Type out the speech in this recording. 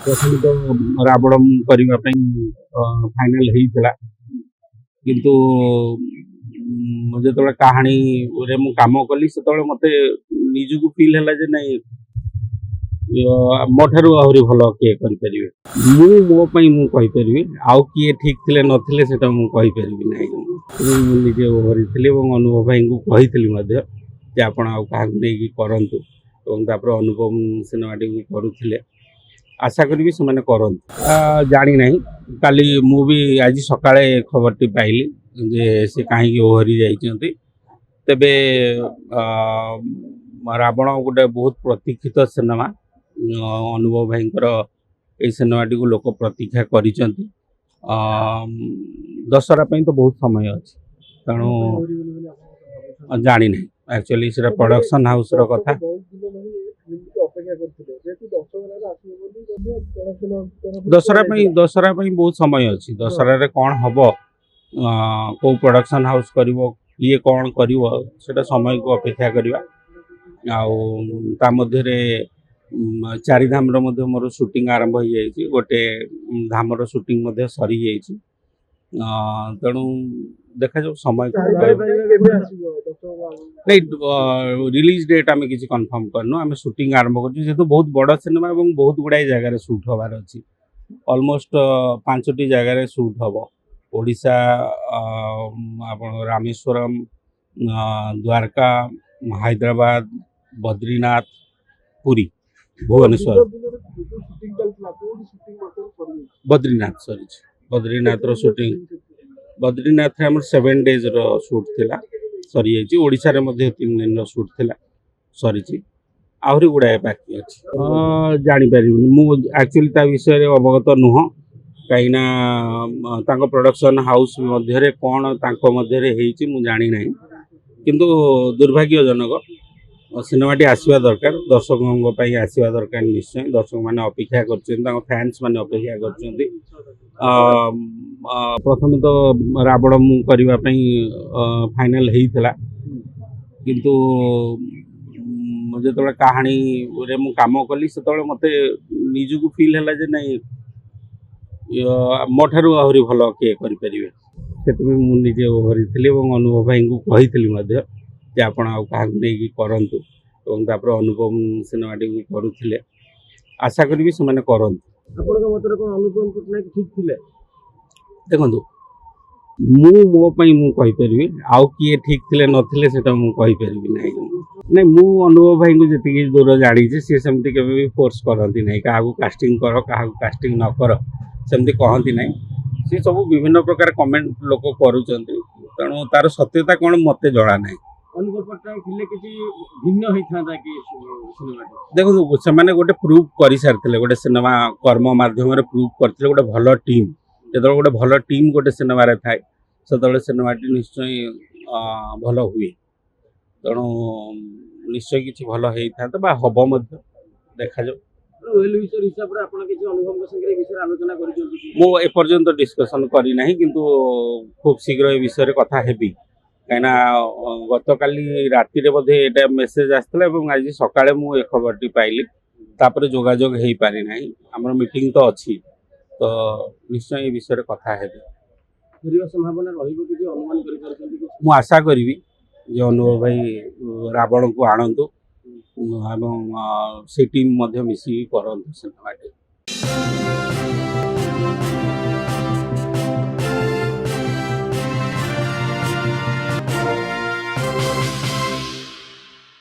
ପ୍ରଥମେ ତ ରାବଣ କରିବା ପାଇଁ ଫାଇନାଲ ହେଇଥିଲା, କିନ୍ତୁ ଯେତେବେଳେ କାହାଣୀରେ ମୁଁ କାମ କଲି ସେତେବେଳେ ମୋତେ ନିଜକୁ ଫିଲ୍ ହେଲା ଯେ ନାଇଁ ମୋ ଠାରୁ ଆହୁରି ଭଲ କିଏ କରିପାରିବେ। ମୋ ପାଇଁ ମୁଁ କହିପାରିବି, ଆଉ କିଏ ଠିକ୍ ଥିଲେ ନଥିଲେ ସେଟା ମୁଁ କହିପାରିବି ନାହିଁ। ମୁଁ ନିଜେ ଭରିଥିଲି ଏବଂ ଅନୁଭବ ଭାଇଙ୍କୁ କହିଥିଲି ମଧ୍ୟ ଯେ ଆପଣ ଆଉ କାହାକୁ ନେଇକି କରନ୍ତୁ, ଏବଂ ତାପରେ ଅନୁପମ ସିନେମାଟିକୁ କରୁଥିଲେ। ଆଶା କରିବି ସେମାନେ କରନ୍ତୁ। ଜାଣିନାହିଁ, କାଲି ମୁଁ ବି ଆଜି ସକାଳେ ଖବରଟି ପାଇଲି ଯେ ସେ କାହିଁକି ଓହରି ଯାଇଛନ୍ତି। ତେବେ ରାବଣ ଗୋଟେ ବହୁତ ପ୍ରତୀକ୍ଷିତ ସିନେମା। ଅନୁଭବ ଭାଇଙ୍କର ଏଇ ସିନେମାଟିକୁ ଲୋକ ପ୍ରତୀକ୍ଷା କରିଛନ୍ତି। ଦଶହରା ପାଇଁ ତ ବହୁତ ସମୟ ଅଛି, ତେଣୁ ଜାଣିନାହିଁ ଆକ୍ଚୁଆଲି ସେଟା ପ୍ରଡକ୍ସନ ହାଉସର କଥା। ଦଶହରା ପାଇଁ ବହୁତ ସମୟ ଅଛି। ଦଶହରାରେ କ'ଣ ହବ, କୋଉ ପ୍ରଡକ୍ସନ ହାଉସ କରିବ, କିଏ କ'ଣ କରିବ, ସେଟା ସମୟକୁ ଅପେକ୍ଷା କରିବା। ଆଉ ତା ମଧ୍ୟରେ ଚାରିଧାମର ମଧ୍ୟ ମୋର ସୁଟିଂ ଆରମ୍ଭ ହେଇଯାଇଛି। ଗୋଟେ ଧାମର ସୁଟିଂ ମଧ୍ୟ ସରିଯାଇଛି। ତେଣୁ ଦେଖାଯାଉ ସମୟ। ନାଇଁ, ରିଲିଜ ଡେଟ୍ ଆମେ କିଛି କନଫର୍ମ କରିନୁ। ଆମେ ସୁଟିଂ ଆରମ୍ଭ କରୁଛୁ, ଯେହେତୁ ବହୁତ ବଡ଼ ସିନେମା ଏବଂ ବହୁତ ଗୁଡ଼ାଏ ଜାଗାରେ ସୁଟ୍ ହେବାର ଅଛି। ଅଲମୋଷ୍ଟ 5ଟି ଜାଗାରେ ସୁଟ୍ ହେବ। ଓଡ଼ିଶା, ଆପଣ ରାମେଶ୍ୱରମ, ଦ୍ୱାରକା, ହାଇଦ୍ରାବାଦ, ବଦ୍ରିନାଥ, ପୁରୀ, ଭୁବନେଶ୍ୱର। ବଦ୍ରିନାଥ ସରିଛି। ବଦ୍ରିନାଥର ସୁଟିଂ, ବଦ୍ରିନାଥରେ ଆମର 7 ଡେଜ୍ର ସୁଟ୍ ଥିଲା, ସରିଯାଇଛି। ଓଡ଼ିଶାରେ ମଧ୍ୟ 3 ଦିନର ସୁଟ୍ ଥିଲା, ସରିଛି। ଆହୁରି ଗୁଡ଼ାଏ ବାକି ଅଛି। ଜାଣିପାରିବିନି, ମୁଁ ଆକ୍ଚୁଆଲି ତା ବିଷୟରେ ଅବଗତ ନୁହଁ, କାହିଁକିନା ତାଙ୍କ ପ୍ରଡକ୍ସନ ହାଉସ୍ ମଧ୍ୟରେ କ'ଣ ତାଙ୍କ ମଧ୍ୟରେ ହେଇଛି ମୁଁ ଜାଣିନାହିଁ। କିନ୍ତୁ ଦୁର୍ଭାଗ୍ୟଜନକ, ସିନେମାଟି ଆସିବା ଦରକାର, ଦର୍ଶକଙ୍କ ପାଇଁ ଆସିବା ଦରକାର ନିଶ୍ଚୟ। ଦର୍ଶକମାନେ ଅପେକ୍ଷା କରିଛନ୍ତି, ତାଙ୍କ ଫ୍ୟାନ୍ସ ମାନେ ଅପେକ୍ଷା କରିଛନ୍ତି। ପ୍ରଥମେ ତ ରାବଣ କରିବା ପାଇଁ ଫାଇନାଲ ହେଇଥିଲା, କିନ୍ତୁ ଯେତେବେଳେ କାହାଣୀରେ ମୁଁ କାମ କଲି ସେତେବେଳେ ମୋତେ ନିଜକୁ ଫିଲ୍ ହେଲା ଯେ ନାଇଁ ମୋ ଠାରୁ ଆହୁରି ଭଲ କିଏ କରିପାରିବେ। ସେଥିପାଇଁ ମୁଁ ନିଜେ ଭରିଥିଲି ଏବଂ ଅନୁଭବ ଭାଇଙ୍କୁ କହିଥିଲି ମଧ୍ୟ ଯେ ଆପଣ ଆଉ କାହାକୁ ନେଇକି କରନ୍ତୁ, ଏବଂ ତାପରେ ଅନୁପମ ସିନେମାଟିକୁ କରୁଥିଲେ। ଆଶା କରିବି ସେମାନେ କରନ୍ତୁ। ଆପଣଙ୍କ ମତରେ କ'ଣ ଅନୁପମ ପଟ୍ଟନାୟକ ଠିକ୍ ଥିଲେ? ଦେଖନ୍ତୁ, ମୋ ପାଇଁ ମୁଁ କହିପାରିବି, ଆଉ କିଏ ଠିକ୍ ଥିଲେ ନଥିଲେ ସେଟା ମୁଁ କହିପାରିବି ନାହିଁ। ନାଇଁ, ମୁଁ ଅନୁଭବ ଭାଇଙ୍କୁ ଯେତିକି ଦୂର ଜାଣିଛି, ସିଏ ସେମିତି କେବେ ବି ଫୋର୍ସ କରନ୍ତି ନାହିଁ କାହାକୁ କାଷ୍ଟିଂ କର, କାହାକୁ କାଷ୍ଟିଂ ନ କର, ସେମିତି କହନ୍ତି ନାହିଁ। ସେ ସବୁ ବିଭିନ୍ନ ପ୍ରକାର କମେଣ୍ଟ ଲୋକ କରୁଛନ୍ତି, ତେଣୁ ତାର ସତ୍ୟତା କ'ଣ ମୋତେ ଜଣା ନାହିଁ। ଅନୁପମ ପଟ୍ଟନାୟକ ଥିଲେ କିଛି ଭିନ୍ନ ହେଇଥାନ୍ତା କି ସିନେମାଟି? ଦେଖନ୍ତୁ, ସେମାନେ ଗୋଟେ ପ୍ରୁଭ୍ କରିସାରିଥିଲେ, ଗୋଟେ ସିନେମା କର୍ମ ମାଧ୍ୟମରେ ପ୍ରୁଭ୍ କରିଥିଲେ। ଗୋଟେ ଭଲ ଟିମ୍, ଯେତେବେଳେ ଗୋଟେ ଭଲ ଟିମ୍ ଗୋଟେ ସିନେମାରେ ଥାଏ ସେତେବେଳେ ସିନେମାଟି ନିଶ୍ଚୟ ଭଲ ହୁଏ। ତେଣୁ ନିଶ୍ଚୟ କିଛି ଭଲ ହେଇଥାନ୍ତା ବା ହବ ମଧ୍ୟ, ଦେଖାଯାଉ। ହିସାବରେ ଆପଣ କିଛି ଅନୁଭବଙ୍କ ସାଙ୍ଗରେ ଏ ବିଷୟରେ ଆଲୋଚନା କରିଛନ୍ତି? ମୁଁ ଏପର୍ଯ୍ୟନ୍ତ ଡିସ୍କସନ୍ କରିନାହିଁ, କିନ୍ତୁ ଖୁବ୍ ଶୀଘ୍ର ଏ ବିଷୟରେ କଥା ହେବି। କାହିଁକିନା ଗତକାଲି ରାତିରେ ବୋଧେ ଏଇଟା ମେସେଜ୍ ଆସିଥିଲା ଏବଂ ଆଜି ସକାଳେ ମୁଁ ଏ ଖବରଟି ପାଇଲି। ତାପରେ ଯୋଗାଯୋଗ ହେଇପାରିନାହିଁ। ଆମର ମିଟିଂ ତ ଅଛି, ତ ନିଶ୍ଚୟ ଏ ବିଷୟରେ କଥା ହେବି। ସମ୍ଭାବନା ରହିବ କିଛି ଅନୁମାନ କରିପାରୁଛନ୍ତି? ମୁଁ ଆଶା କରିବି ଯେ ଅନୁଭବ ଭାଇ ରାବଣକୁ ଆଣନ୍ତୁ ଏବଂ ସେ ଟିମ୍ ମଧ୍ୟ ମିଶିକି କରନ୍ତୁ ସିନେମାଟି।